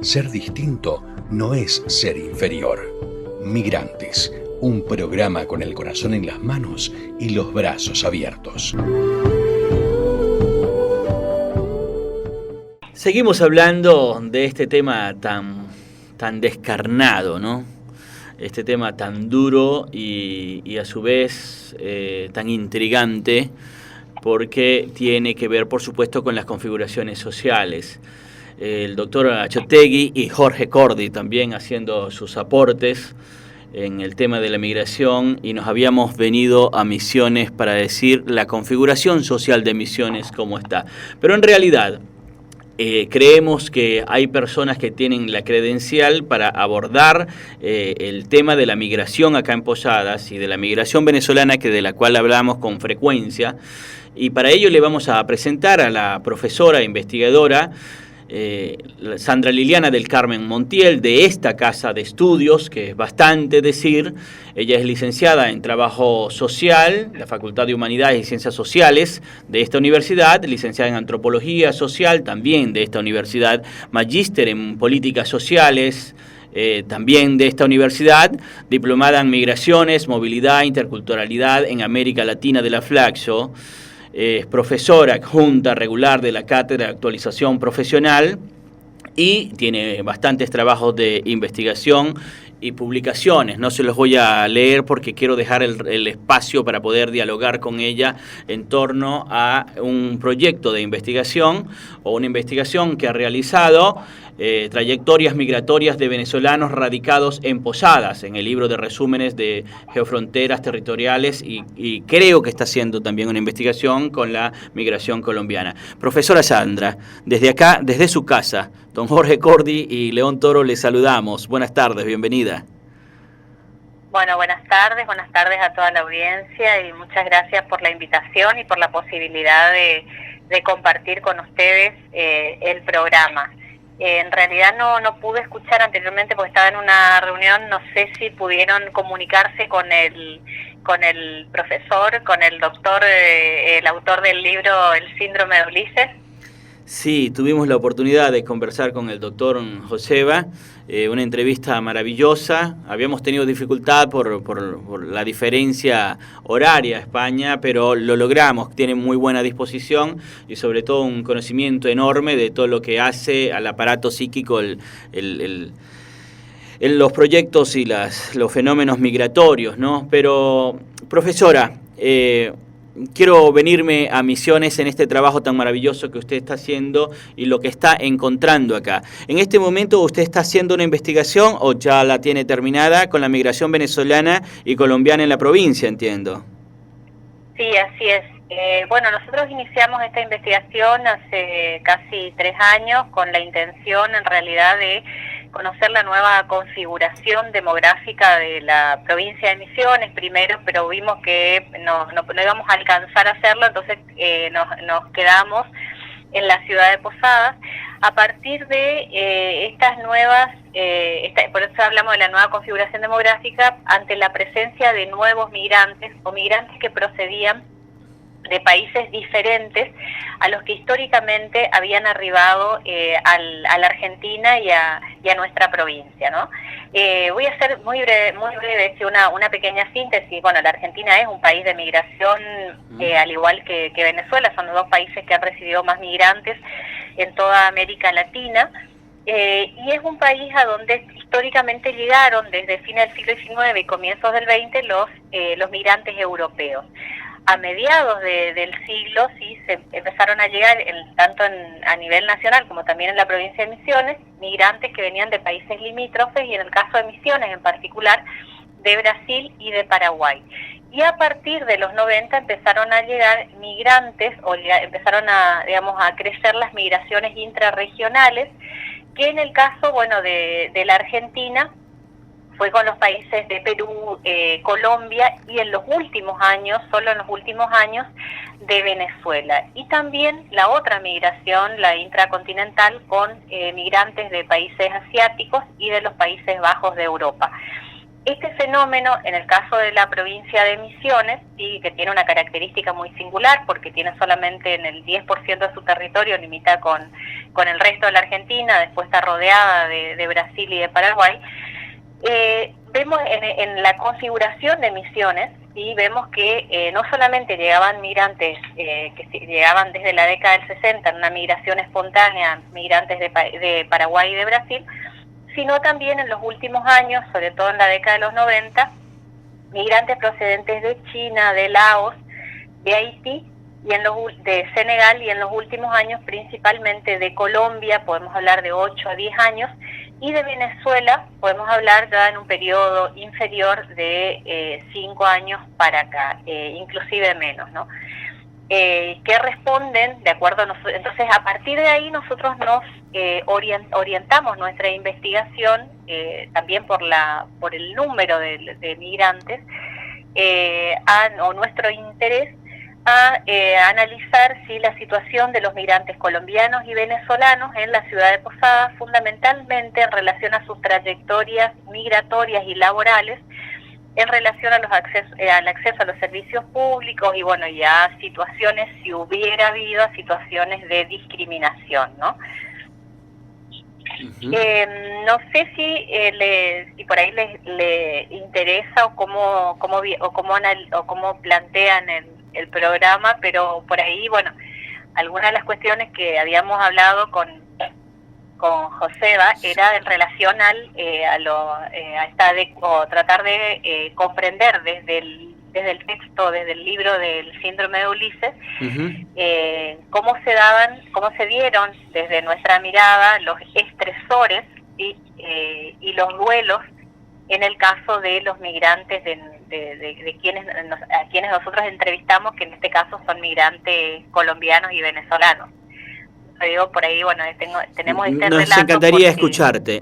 Ser distinto no es ser inferior. Migrantes, un programa con el corazón en las manos y los brazos abiertos. Seguimos hablando de este tema tan descarnado, ¿no? Este tema tan duro y a su vez tan intrigante, porque tiene que ver, por supuesto, con las configuraciones sociales. El doctor Achotegui y Jorge Cordi también haciendo sus aportes en el tema de la migración, y nos habíamos venido a Misiones para decir la configuración social de Misiones cómo está. Pero en realidad creemos que hay personas que tienen la credencial para abordar el tema de la migración acá en Posadas y de la migración venezolana, de la cual hablamos con frecuencia, y para ello le vamos a presentar a la profesora investigadora Sandra Liliana del Carmen Montiel, de esta casa de estudios, que es bastante decir. Ella es licenciada en Trabajo Social, la Facultad de Humanidades y Ciencias Sociales de esta universidad, licenciada en Antropología Social también de esta universidad, magíster en Políticas Sociales, también de esta universidad, diplomada en Migraciones, Movilidad, Interculturalidad en América Latina de la Flaxo. Es profesora adjunta regular de la Cátedra de Actualización Profesional y tiene bastantes trabajos de investigación y publicaciones. No se los voy a leer porque quiero dejar el espacio para poder dialogar con ella en torno a un proyecto de investigación o una investigación que ha realizado, trayectorias migratorias de venezolanos radicados en Posadas, en el libro de resúmenes de geofronteras territoriales, y creo que está haciendo también una investigación con la migración colombiana. Profesora Sandra, desde acá, desde su casa, don Jorge Cordi y León Toro, les saludamos. Buenas tardes, bienvenida. Bueno, buenas tardes a toda la audiencia y muchas gracias por la invitación y por la posibilidad de compartir con ustedes el programa. En realidad no pude escuchar anteriormente porque estaba en una reunión, no sé si pudieron comunicarse con el profesor, con el doctor, el autor del libro El Síndrome de Ulises. Sí, tuvimos la oportunidad de conversar con el doctor Joseba, una entrevista maravillosa. Habíamos tenido dificultad por la diferencia horaria a España, pero lo logramos. Tiene muy buena disposición y sobre todo un conocimiento enorme de todo lo que hace al aparato psíquico los proyectos y los fenómenos migratorios, ¿no? Pero, profesora, quiero venirme a Misiones en este trabajo tan maravilloso que usted está haciendo y lo que está encontrando acá. En este momento, ¿usted está haciendo una investigación o ya la tiene terminada con la migración venezolana y colombiana en la provincia, entiendo? Sí, así es. Bueno, nosotros iniciamos esta investigación hace casi 3 años con la intención, en realidad, de conocer la nueva configuración demográfica de la provincia de Misiones primero, pero vimos que no íbamos a alcanzar a hacerlo, entonces nos quedamos en la ciudad de Posadas. A partir de estas nuevas, por eso hablamos de la nueva configuración demográfica, ante la presencia de nuevos migrantes o migrantes que procedían de países diferentes a los que históricamente habían arribado a la Argentina y a nuestra provincia, ¿no? Voy a hacer muy breve una pequeña síntesis. Bueno, la Argentina es un país de migración, al igual que Venezuela, son los 2 países que han recibido más migrantes en toda América Latina, y es un país a donde históricamente llegaron desde fines del siglo XIX y comienzos del XX los migrantes europeos. A mediados del siglo sí se empezaron a llegar, tanto a nivel nacional como también en la provincia de Misiones, migrantes que venían de países limítrofes y en el caso de Misiones en particular de Brasil y de Paraguay. Y a partir de los 90 empezaron a llegar migrantes, o empezaron a crecer las migraciones intrarregionales, que en el caso, bueno, de la Argentina fue con los países de Perú, Colombia y en los últimos años, solo en los últimos años, de Venezuela. Y también la otra migración, la intracontinental, con migrantes de países asiáticos y de los Países Bajos de Europa. Este fenómeno, en el caso de la provincia de Misiones, sí, que tiene una característica muy singular, porque tiene solamente en el 10% de su territorio, limita con el resto de la Argentina, después está rodeada de Brasil y de Paraguay. Vemos en la configuración de Misiones, y vemos que no solamente llegaban migrantes que llegaban desde la década del 60, en una migración espontánea, migrantes de Paraguay y de Brasil, sino también en los últimos años, sobre todo en la década de los 90, migrantes procedentes de China, de Laos, de Haití, de Senegal, y en los últimos años principalmente de Colombia, podemos hablar de 8 a 10 años, y de Venezuela podemos hablar ya en un periodo inferior de 5 años para acá, inclusive menos, ¿no? Que responden de acuerdo a nosotros. Entonces, a partir de ahí nosotros nos orientamos nuestra investigación, también por el número de migrantes, o nuestro interés a analizar si la situación de los migrantes colombianos y venezolanos en la ciudad de Posadas, fundamentalmente en relación a sus trayectorias migratorias y laborales, en relación a al acceso a los servicios públicos, y bueno, ya situaciones, si hubiera habido situaciones de discriminación, ¿no? Uh-huh. No sé si por ahí le interesa o cómo plantean el programa, pero por ahí, bueno, algunas de las cuestiones que habíamos hablado con Joseba era en relación o tratar de comprender desde el texto, desde el libro del síndrome de Ulises, uh-huh, cómo se dieron desde nuestra mirada los estresores y los duelos en el caso de los migrantes de a quienes nosotros entrevistamos, que en este caso son migrantes colombianos y venezolanos. Digo, por ahí, bueno, tenemos este relato.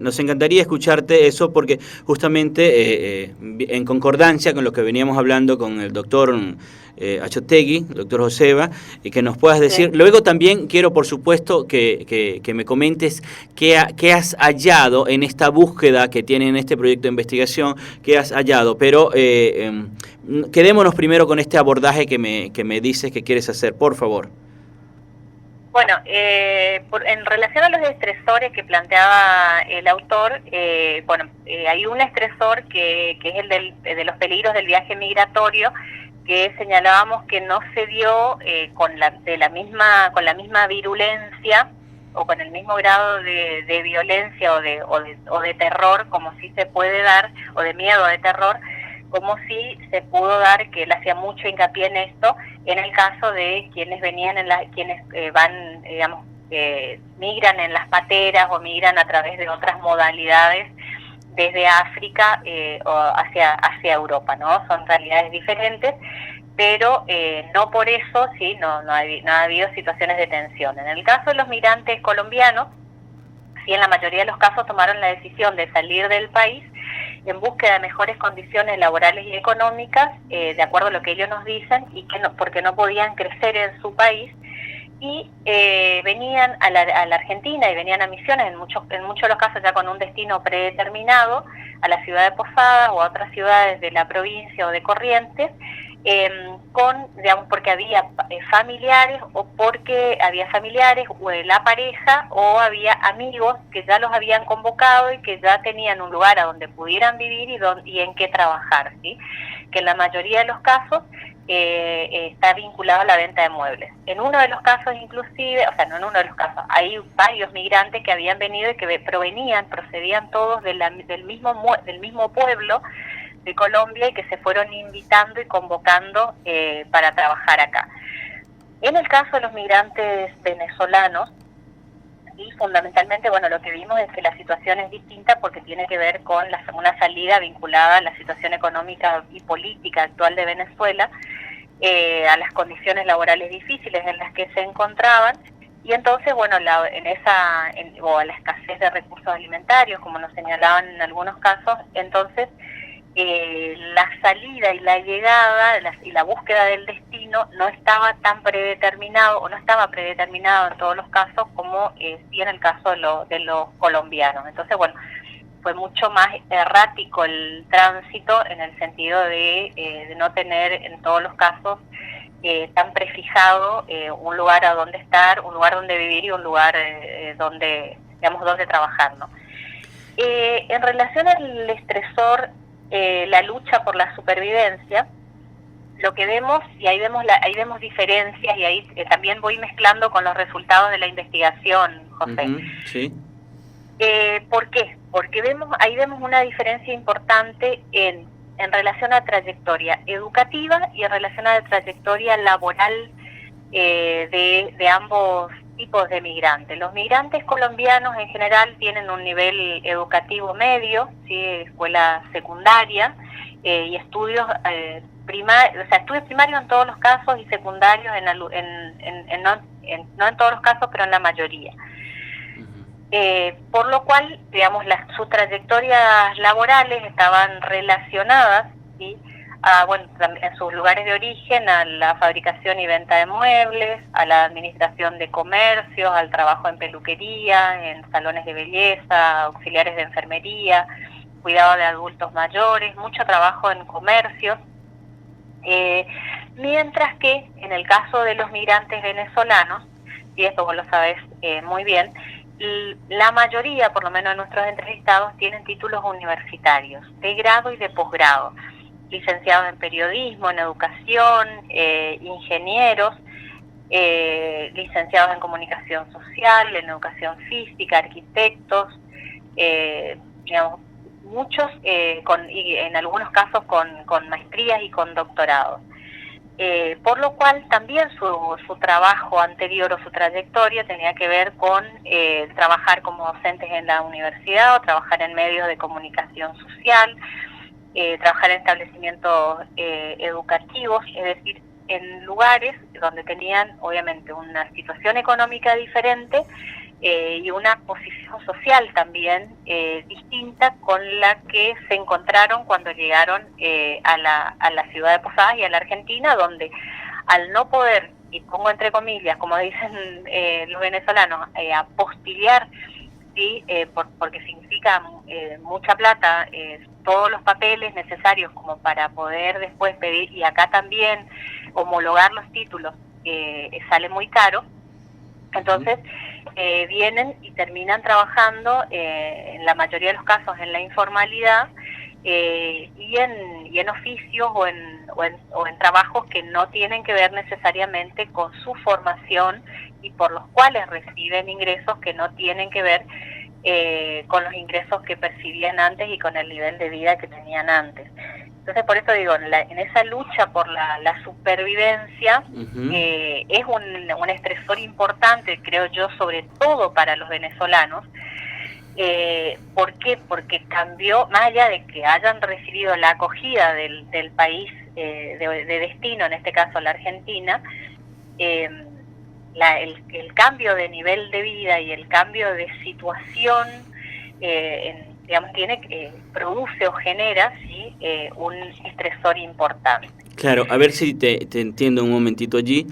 Nos encantaría escucharte eso, porque justamente en concordancia con lo que veníamos hablando con el doctor Achotegui, el doctor Joseba, que nos puedas decir. Sí. Luego también quiero, por supuesto, que me comentes qué has hallado en esta búsqueda que tiene en este proyecto de investigación, qué has hallado, pero quedémonos primero con este abordaje que me dices que quieres hacer, por favor. Bueno, en relación a los estresores que planteaba el autor, hay un estresor que es el de los peligros del viaje migratorio, que señalábamos que no se dio con la misma virulencia o con el mismo grado de violencia o de terror, como sí se puede dar, o de miedo o de terror, como si se pudo dar, que él hacía mucho hincapié en esto, en el caso de quienes venían van, digamos, migran en las pateras o migran a través de otras modalidades desde África o hacia Europa, ¿no? Son realidades diferentes, pero no por eso no ha habido situaciones de tensión. En el caso de los migrantes colombianos, sí, en la mayoría de los casos tomaron la decisión de salir del país en búsqueda de mejores condiciones laborales y económicas, de acuerdo a lo que ellos nos dicen, porque no podían crecer en su país, y venían a la Argentina y venían a Misiones, en muchos de los casos ya con un destino predeterminado, a la ciudad de Posadas o a otras ciudades de la provincia o de Corrientes, porque había familiares, o la pareja, o había amigos que ya los habían convocado y que ya tenían un lugar a donde pudieran vivir y en qué trabajar, ¿sí? Que en la mayoría de los casos está vinculado a la venta de muebles. En uno de los casos inclusive, no en uno de los casos, hay varios migrantes que habían venido y que procedían todos del mismo pueblo de Colombia, y que se fueron invitando y convocando para trabajar acá. En el caso de los migrantes venezolanos, y fundamentalmente, lo que vimos es que la situación es distinta, porque tiene que ver con una salida vinculada a la situación económica y política actual de Venezuela, a las condiciones laborales difíciles en las que se encontraban, y entonces, a la escasez de recursos alimentarios, como nos señalaban en algunos casos. Entonces, la salida y la llegada y la búsqueda del destino no estaba tan predeterminado, o no estaba predeterminado en todos los casos, como sí en el caso de los colombianos. Entonces, fue mucho más errático el tránsito en el sentido de no tener en todos los casos tan prefijado un lugar a donde estar, un lugar donde vivir y un lugar donde trabajar, ¿no? En relación al estresor, la lucha por la supervivencia, lo que vemos, y ahí vemos diferencias, y ahí también voy mezclando con los resultados de la investigación, José. Sí. ¿Por qué? Porque ahí vemos una diferencia importante en relación a trayectoria educativa y en relación a la trayectoria laboral de ambos tipos de migrantes. Los migrantes colombianos en general tienen un nivel educativo medio, ¿sí? Escuela secundaria y estudios estudios primarios en todos los casos y secundarios no en todos los casos, pero en la mayoría. Por lo cual, digamos, sus trayectorias laborales estaban relacionadas, ¿sí?, en sus lugares de origen, a la fabricación y venta de muebles, a la administración de comercios, al trabajo en peluquería, en salones de belleza, auxiliares de enfermería, cuidado de adultos mayores, mucho trabajo en comercios, mientras que en el caso de los migrantes venezolanos, y esto vos lo sabés muy bien, la mayoría, por lo menos de nuestros entrevistados, tienen títulos universitarios, de grado y de posgrado, licenciados en periodismo, en educación, ingenieros, licenciados en comunicación social, en educación física, arquitectos, digamos, muchos, y en algunos casos con maestrías y con doctorados. Por lo cual también su trabajo anterior o su trayectoria tenía que ver con trabajar como docentes en la universidad o trabajar en medios de comunicación social, trabajar en establecimientos educativos, es decir, en lugares donde tenían obviamente una situación económica diferente y una posición social también distinta con la que se encontraron cuando llegaron a la ciudad de Posadas y a la Argentina, donde al no poder, y pongo entre comillas, como dicen los venezolanos, apostillar, ¿sí? Porque significa mucha plata, todos los papeles necesarios como para poder después pedir, y acá también homologar los títulos sale muy caro. Entonces vienen y terminan trabajando en la mayoría de los casos en la informalidad y en oficios o en trabajos que no tienen que ver necesariamente con su formación y por los cuales reciben ingresos que no tienen que ver con los ingresos que percibían antes y con el nivel de vida que tenían antes. Entonces, por eso digo, en esa lucha por la supervivencia, es un estresor importante, creo yo, sobre todo para los venezolanos. ¿Por qué? Porque cambió, más allá de que hayan recibido la acogida del país de destino, en este caso la Argentina, el cambio de nivel de vida y el cambio de situación, digamos, produce o genera, ¿sí?, un estresor importante. Claro, a ver si te entiendo un momentito allí.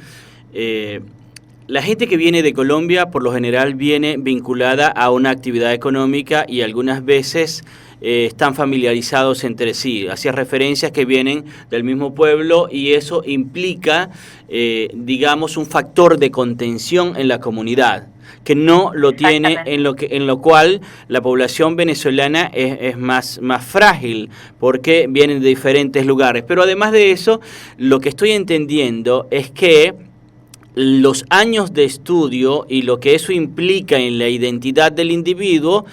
La gente que viene de Colombia, por lo general, viene vinculada a una actividad económica y algunas veces están familiarizados entre sí. Hacía referencias que vienen del mismo pueblo y eso implica, digamos, un factor de contención en la comunidad, que no lo tiene, en lo cual la población venezolana es más frágil, porque vienen de diferentes lugares. Pero además de eso, lo que estoy entendiendo es que los años de estudio y lo que eso implica en la identidad del individuo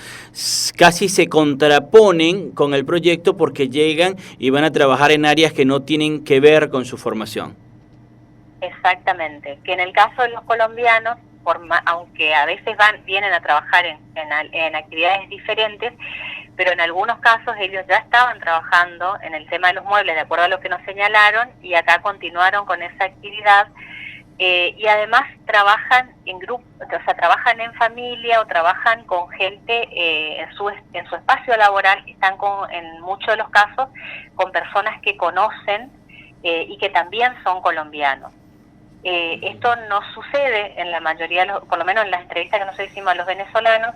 casi se contraponen con el proyecto, porque llegan y van a trabajar en áreas que no tienen que ver con su formación. Exactamente, que en el caso de los colombianos, aunque a veces vienen a trabajar en actividades diferentes, pero en algunos casos ellos ya estaban trabajando en el tema de los muebles, de acuerdo a lo que nos señalaron, y acá continuaron con esa actividad. Y además trabajan en grupo, o sea, trabajan en familia o trabajan con gente en su espacio laboral, están en muchos de los casos con personas que conocen y que también son colombianos. Esto no sucede en la mayoría, por lo menos en las entrevistas que nosotros hicimos a los venezolanos,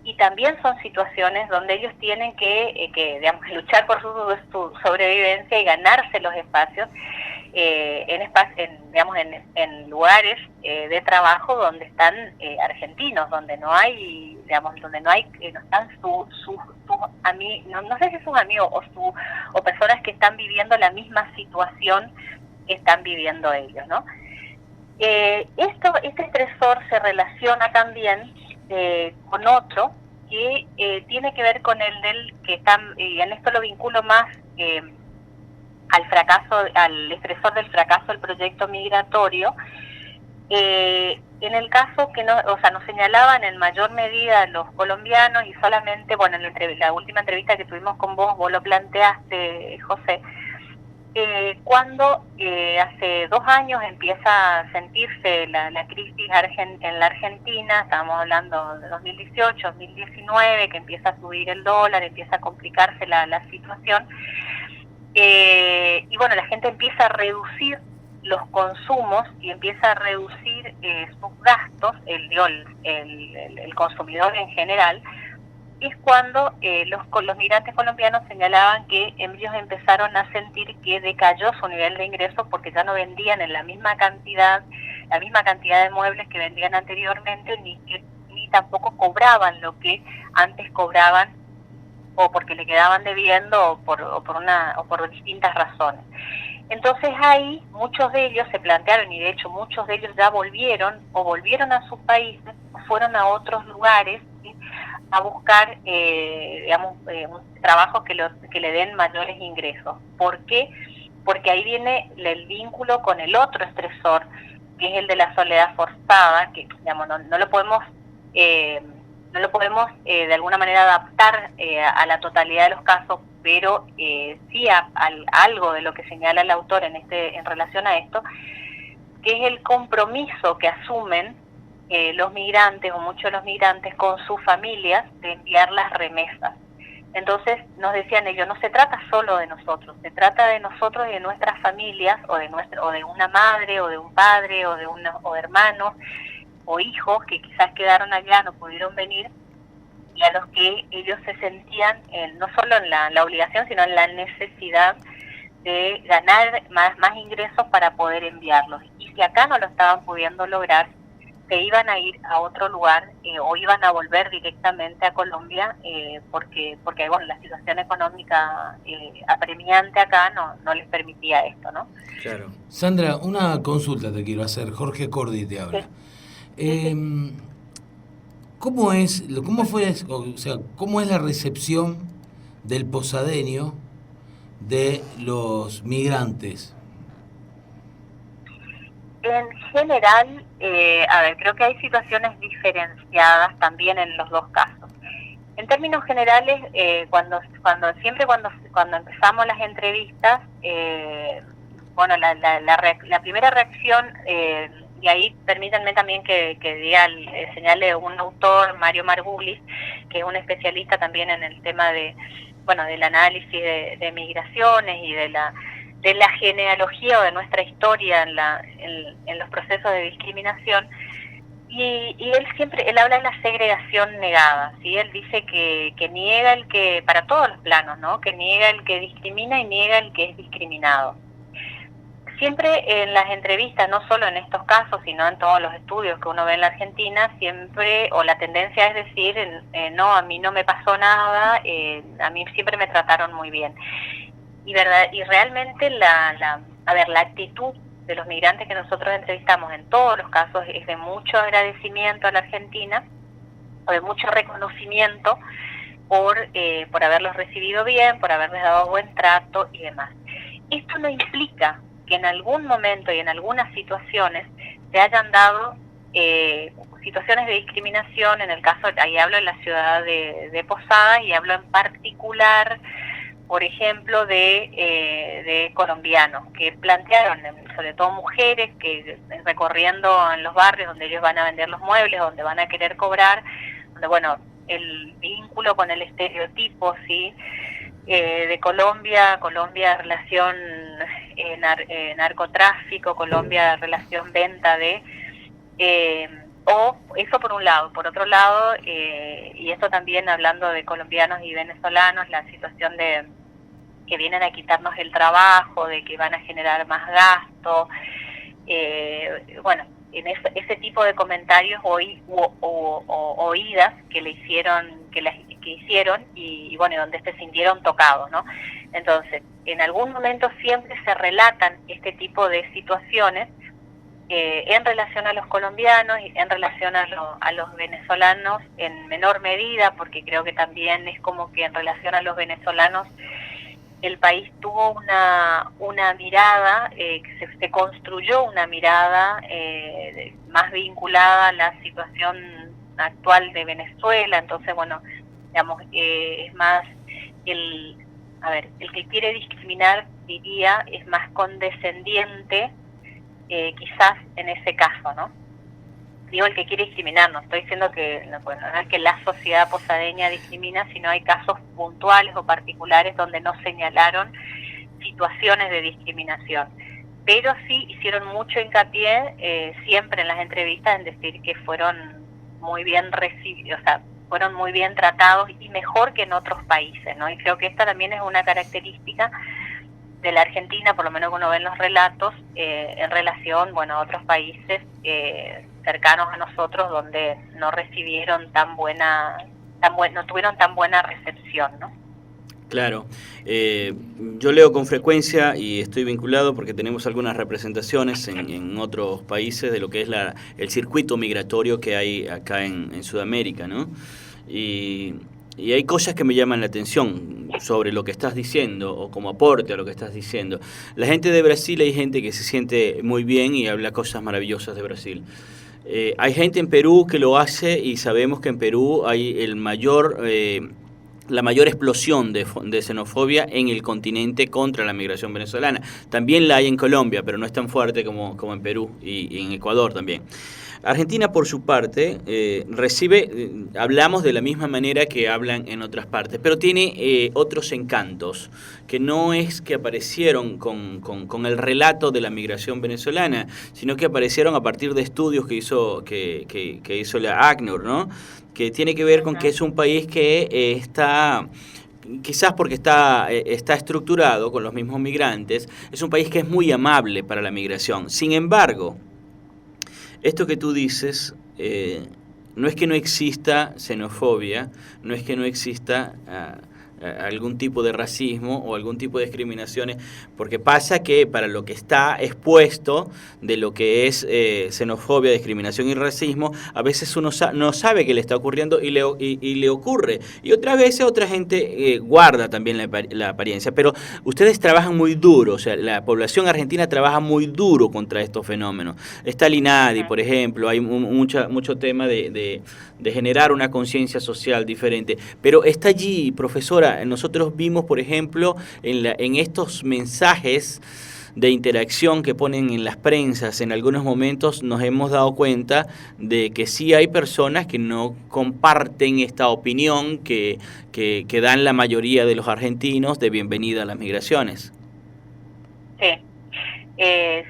y también son situaciones donde ellos tienen que digamos, luchar por su sobrevivencia y ganarse los espacios en lugares de trabajo donde están argentinos, donde no hay, digamos, donde no están sus amigos, no sé si sus amigos o personas que están viviendo la misma situación que están viviendo ellos, ¿no? Este estresor se relaciona también con otro que tiene que ver con el del que están, y en esto lo vinculo más al estresor del fracaso del proyecto migratorio. En el caso que nos señalaban en mayor medida los colombianos, y solamente, bueno, en la última entrevista que tuvimos con vos lo planteaste, José, cuando hace 2 años empieza a sentirse la crisis en la Argentina, estábamos hablando de 2018, 2019, que empieza a subir el dólar, empieza a complicarse la situación, y bueno, la gente empieza a reducir los consumos y empieza a reducir sus gastos, el consumidor en general. Es cuando los migrantes colombianos señalaban que ellos empezaron a sentir que decayó su nivel de ingresos porque ya no vendían en la misma cantidad de muebles que vendían anteriormente, ni tampoco cobraban lo que antes cobraban, o porque le quedaban debiendo o por distintas razones. Entonces ahí muchos de ellos se plantearon, y de hecho muchos de ellos ya volvieron a sus países, fueron a otros lugares, ¿sí?, a buscar trabajos que le den mayores ingresos. ¿Por qué? Porque ahí viene el vínculo con el otro estresor, que es el de la soledad forzada, que digamos, no lo podemos de alguna manera adaptar a la totalidad de los casos, pero sí algo de lo que señala el autor en relación a esto, que es el compromiso que asumen los migrantes, o muchos de los migrantes, con sus familias, de enviar las remesas. Entonces nos decían ellos, no se trata solo de nosotros, se trata de nosotros y de nuestras familias, o de una madre, o de un padre, o de hermanos, o hijos que quizás quedaron allá, no pudieron venir, y a los que ellos se sentían no solo en la obligación, sino en la necesidad de ganar más ingresos para poder enviarlos. Y si acá no lo estaban pudiendo lograr, se iban a ir a otro lugar o iban a volver directamente a Colombia porque bueno, la situación económica apremiante acá no les permitía esto, ¿no? Claro. Sandra, una consulta te quiero hacer. Jorge Cordi te habla. Sí. ¿Cómo es la recepción del posadeño de los migrantes? En general, creo que hay situaciones diferenciadas también en los dos casos. En términos generales, cuando empezamos las entrevistas, la primera reacción, y ahí permítanme también que señale un autor, Mario Margulis, que es un especialista también en el tema del análisis de migraciones y de la genealogía o de nuestra historia en los procesos de discriminación, y él habla de la segregación negada, ¿sí? Él dice que niega para todos los planos, ¿no?, que niega el que discrimina y niega el que es discriminado. Siempre en las entrevistas, no solo en estos casos, sino en todos los estudios que uno ve en la Argentina, la tendencia es decir, no, a mí no me pasó nada, a mí siempre me trataron muy bien. Y realmente la actitud de los migrantes que nosotros entrevistamos en todos los casos es de mucho agradecimiento a la Argentina, o de mucho reconocimiento por haberlos recibido bien, por haberles dado buen trato y demás. Esto no implica que en algún momento y en algunas situaciones se hayan dado situaciones de discriminación. En el caso, ahí hablo en la ciudad de Posadas, y hablo en particular, por ejemplo, de colombianos que plantearon, sobre todo mujeres, que recorriendo en los barrios donde ellos van a vender los muebles, donde van a querer cobrar, donde, bueno, el vínculo con el estereotipo, ¿sí?, de Colombia relación narcotráfico, Colombia relación venta de O eso por un lado. Por otro lado, y esto también hablando de colombianos y venezolanos, la situación de que vienen a quitarnos el trabajo, de que van a generar más gasto, bueno, en ese tipo de comentarios oídas que le hicieron, que hicieron y bueno, donde se sintieron tocados, ¿no? Entonces, en algún momento siempre se relatan este tipo de situaciones en relación a los colombianos y en relación a los venezolanos en menor medida, porque creo que también es como que en relación a los venezolanos el país tuvo una mirada, se construyó una mirada más vinculada a la situación actual de Venezuela. Entonces, bueno, digamos, es más el que quiere discriminar, diría, es más condescendiente, quizás en ese caso, ¿no? Digo el que quiere discriminar, no estoy diciendo que bueno, no es que la sociedad posadeña discrimina, sino hay casos puntuales o particulares donde no señalaron situaciones de discriminación. Pero sí hicieron mucho hincapié siempre en las entrevistas en decir que fueron muy bien recibidos, o sea, fueron muy bien tratados y mejor que en otros países, ¿no? Y creo que esta también es una característica de la Argentina, por lo menos uno ve en los relatos, en relación, bueno, a otros países cercanos a nosotros donde no recibieron no tuvieron tan buena recepción, ¿no? Claro, yo leo con frecuencia y estoy vinculado porque tenemos algunas representaciones en otros países de lo que es el circuito migratorio que hay acá en Sudamérica, ¿no? Y hay cosas que me llaman la atención sobre lo que estás diciendo o como aporte a lo que estás diciendo. La gente de Brasil, hay gente que se siente muy bien y habla cosas maravillosas de Brasil. Hay gente en Perú que lo hace y sabemos que en Perú hay la mayor explosión de xenofobia en el continente contra la migración venezolana. También la hay en Colombia, pero no es tan fuerte como en Perú y en Ecuador también. Argentina, por su parte, hablamos de la misma manera que hablan en otras partes, pero tiene otros encantos, que no es que aparecieron con el relato de la migración venezolana, sino que aparecieron a partir de estudios que hizo la ACNUR, ¿no? Que tiene que ver con que es un país que está... Quizás porque está estructurado con los mismos migrantes, es un país que es muy amable para la migración. Sin embargo, esto que tú dices, no es que no exista xenofobia, no es que no exista algún tipo de racismo o algún tipo de discriminaciones, porque pasa que para lo que está expuesto de lo que es xenofobia, discriminación y racismo, a veces uno no sabe qué le está ocurriendo y le ocurre. Y otras veces otra gente guarda también la apariencia. Pero ustedes trabajan muy duro, o sea, la población argentina trabaja muy duro contra estos fenómenos. Está el INADI, por ejemplo, hay mucho tema de generar una conciencia social diferente. Pero está allí, profesora. Nosotros vimos, por ejemplo, en estos mensajes de interacción que ponen en las prensas, en algunos momentos nos hemos dado cuenta de que sí hay personas que no comparten esta opinión que dan la mayoría de los argentinos de bienvenida a las migraciones. Sí,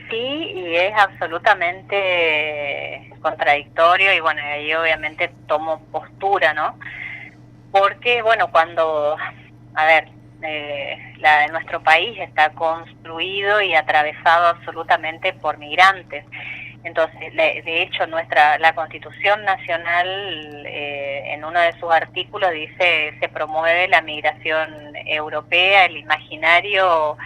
sí, y es absolutamente contradictorio y bueno, ahí obviamente tomo postura, ¿no? Porque, bueno, nuestro país está construido y atravesado absolutamente por migrantes. Entonces, de hecho, la Constitución Nacional, en uno de sus artículos, dice se promueve la migración europea, el imaginario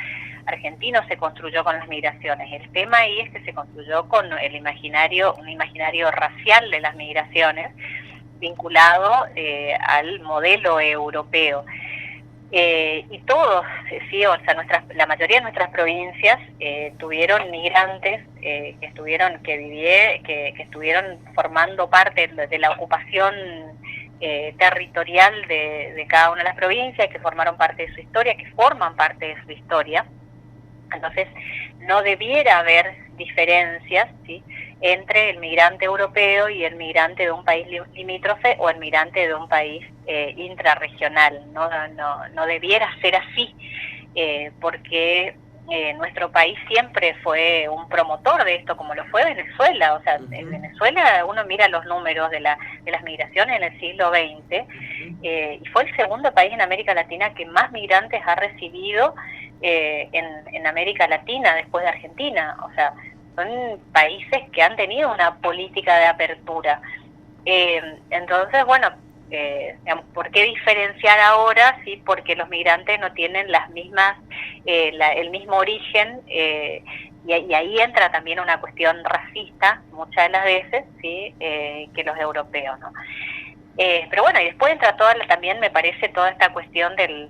argentino se construyó con las migraciones. El tema ahí es que se construyó con un imaginario racial de las migraciones, vinculado al modelo europeo. Y todos, sí, o sea, la mayoría de nuestras provincias tuvieron migrantes que estuvieron formando parte de la ocupación territorial de cada una de las provincias, que formaron parte de su historia, que forman parte de su historia. Entonces, no debiera haber diferencias, ¿sí?, entre el migrante europeo y el migrante de un país limítrofe o el migrante de un país intrarregional. No debiera ser así, porque nuestro país siempre fue un promotor de esto, como lo fue Venezuela. O sea, en Venezuela uno mira los números de las migraciones en el siglo XX, y fue el segundo país en América Latina que más migrantes ha recibido en América Latina, después de Argentina. O sea, son países que han tenido una política de apertura. Entonces, bueno, digamos, ¿por qué diferenciar ahora? Sí, porque los migrantes no tienen las mismas, el mismo origen, y ahí entra también una cuestión racista, muchas de las veces, sí, que los europeos, ¿no? Pero bueno, y después entra también me parece toda esta cuestión del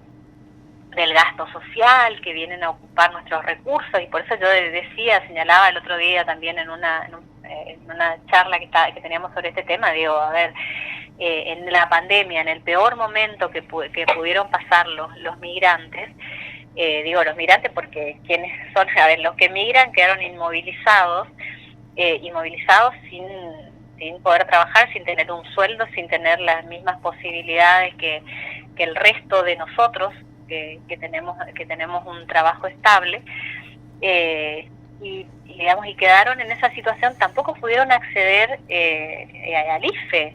gasto social, que vienen a ocupar nuestros recursos, y por eso yo señalaba el otro día también en una charla que teníamos sobre este tema, digo, a ver, en la pandemia, en el peor momento que pudieron pasar los migrantes, digo los migrantes porque quienes son, a ver, los que migran quedaron inmovilizados sin poder trabajar, sin tener un sueldo, sin tener las mismas posibilidades que el resto de nosotros que tenemos un trabajo estable, y digamos, y quedaron en esa situación. Tampoco pudieron acceder al IFE,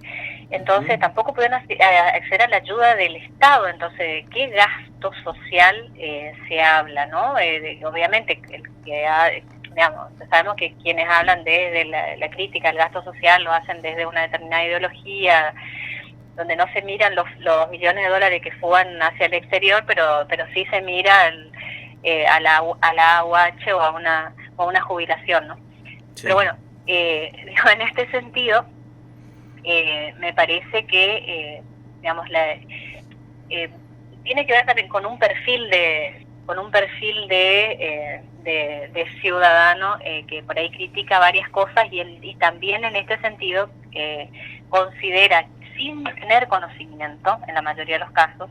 entonces tampoco pudieron acceder a la ayuda del Estado. Entonces, ¿de qué gasto social se habla, no? Obviamente, digamos, sabemos que quienes hablan desde la crítica al gasto social lo hacen desde una determinada ideología, donde no se miran los millones de dólares que fugan hacia el exterior, pero sí se mira a la AUH o a una jubilación, ¿no? Sí. Pero bueno, digo, en este sentido, me parece que, digamos, tiene que ver también con un perfil de ciudadano que por ahí critica varias cosas, y también en este sentido considera, sin tener conocimiento, en la mayoría de los casos,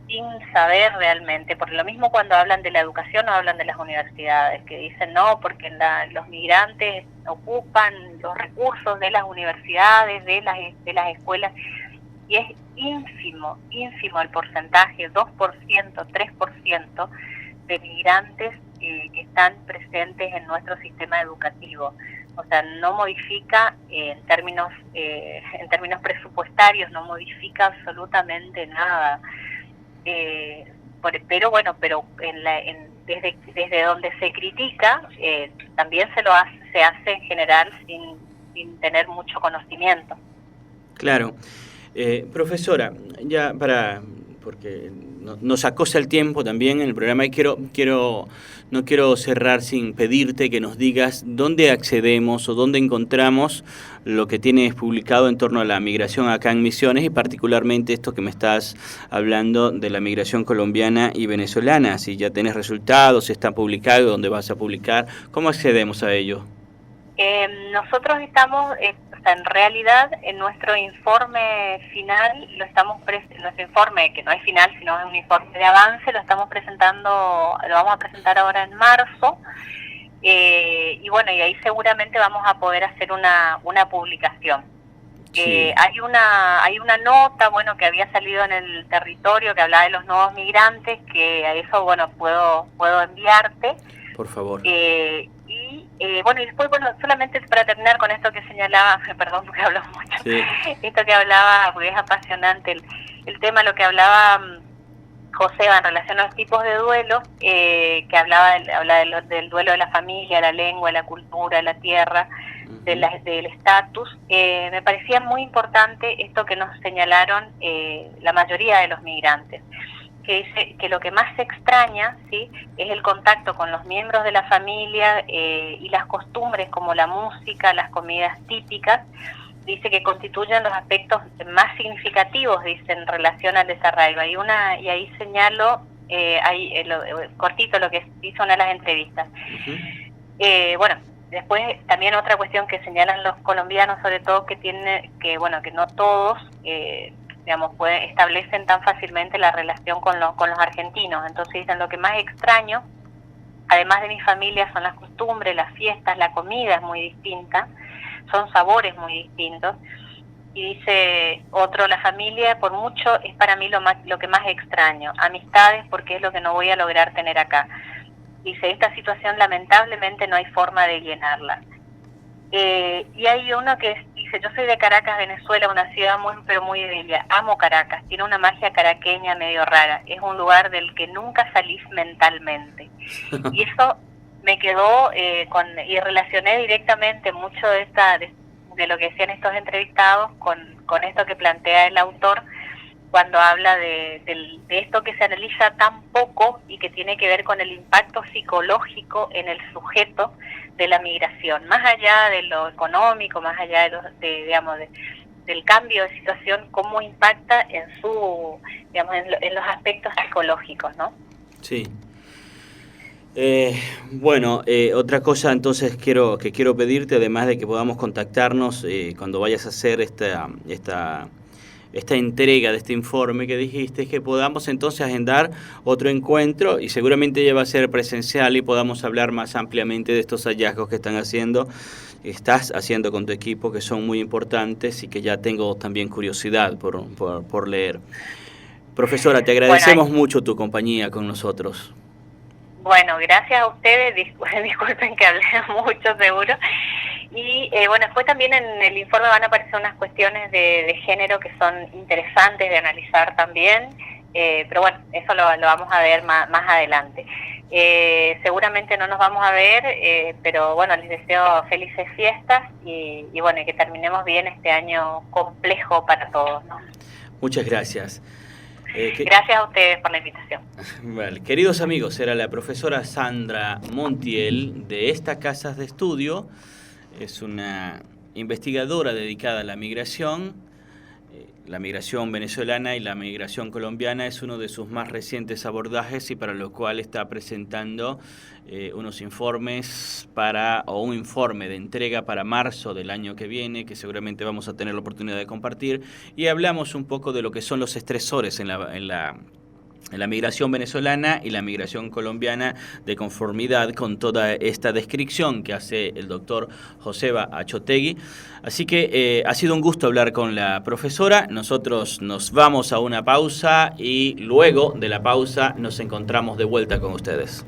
sin saber realmente, por lo mismo cuando hablan de la educación o hablan de las universidades, que dicen no, porque los migrantes ocupan los recursos de las universidades, de las escuelas, y es ínfimo el porcentaje, 2%, 3% de migrantes que están presentes en nuestro sistema educativo. O sea, no modifica en términos presupuestarios, no modifica absolutamente nada. Pero bueno, desde donde se critica, también se hace en general sin tener mucho conocimiento. Claro. Profesora, ya porque nos acosa el tiempo también en el programa, y no quiero cerrar sin pedirte que nos digas dónde accedemos o dónde encontramos lo que tienes publicado en torno a la migración acá en Misiones, y particularmente esto que me estás hablando de la migración colombiana y venezolana. Si ya tenés resultados, si está publicado, dónde vas a publicar, ¿cómo accedemos a ello? Nosotros estamos, en realidad, en nuestro informe final, nuestro informe, que no es final, sino es un informe de avance, lo vamos a presentar ahora en marzo, y bueno, y ahí seguramente vamos a poder hacer una publicación. Sí. Hay una nota, bueno, que había salido en el territorio, que hablaba de los nuevos migrantes, que a eso, bueno, puedo enviarte. Por favor. Bueno, y después, bueno, solamente para terminar con esto que señalaba, perdón porque hablo mucho, sí. Esto que hablaba, porque es apasionante el tema, lo que hablaba Joseba en relación a los tipos de duelo, que habla del duelo de la familia, la lengua, la cultura, la tierra, del estatus. Me parecía muy importante esto que nos señalaron la mayoría de los migrantes, que dice que lo que más se extraña, ¿sí?, es el contacto con los miembros de la familia, y las costumbres como la música, las comidas típicas. Dice que constituyen los aspectos más significativos, dice, en relación al desarraigo. Y ahí señalo, cortito lo que hizo una de las entrevistas. Bueno, después también otra cuestión que señalan los colombianos, sobre todo, que no todos, digamos, establecen tan fácilmente la relación con los argentinos. Entonces dicen, lo que más extraño, además de mi familia, son las costumbres, las fiestas, la comida es muy distinta, son sabores muy distintos. Y dice otro, la familia por mucho es para mí lo que más extraño, amistades porque es lo que no voy a lograr tener acá. dice, esta situación lamentablemente no hay forma de llenarla. Y hay uno que dice, yo soy de Caracas, Venezuela, una ciudad muy pero muy bella, amo Caracas, tiene una magia caraqueña medio rara, es un lugar del que nunca salís mentalmente. Y eso me quedó y relacioné directamente mucho de lo que decían estos entrevistados con esto que plantea el autor cuando habla de esto que se analiza tan poco y que tiene que ver con el impacto psicológico en el sujeto de la migración, más allá de lo económico, más allá del cambio de situación, cómo impacta en en los aspectos psicológicos, ¿no? Sí. Bueno, otra cosa entonces quiero pedirte, además de que podamos contactarnos cuando vayas a hacer esta entrega de este informe que dijiste, es que podamos entonces agendar otro encuentro y seguramente ya va a ser presencial y podamos hablar más ampliamente de estos hallazgos que estás haciendo con tu equipo, que son muy importantes y que ya tengo también curiosidad por leer. Profesora, te agradecemos mucho tu compañía con nosotros. Bueno, gracias a ustedes, disculpen que hablé mucho seguro. Y bueno, después también en el informe van a aparecer unas cuestiones de género que son interesantes de analizar también, pero bueno, eso lo vamos a ver más adelante. Seguramente no nos vamos a ver, pero bueno, les deseo felices fiestas y bueno, y que terminemos bien este año complejo para todos, ¿no? Muchas gracias. Gracias a ustedes por la invitación. Vale. Queridos amigos, era la profesora Sandra Montiel de esta Casas de Estudio. Es una investigadora dedicada a la migración venezolana y la migración colombiana es uno de sus más recientes abordajes y para lo cual está presentando unos informes o un informe de entrega para marzo del año que viene, que seguramente vamos a tener la oportunidad de compartir, y hablamos un poco de lo que son los estresores en la migración venezolana y la migración colombiana de conformidad con toda esta descripción que hace el doctor Joseba Achotegui. Así que ha sido un gusto hablar con la profesora. Nosotros nos vamos a una pausa y luego de la pausa nos encontramos de vuelta con ustedes.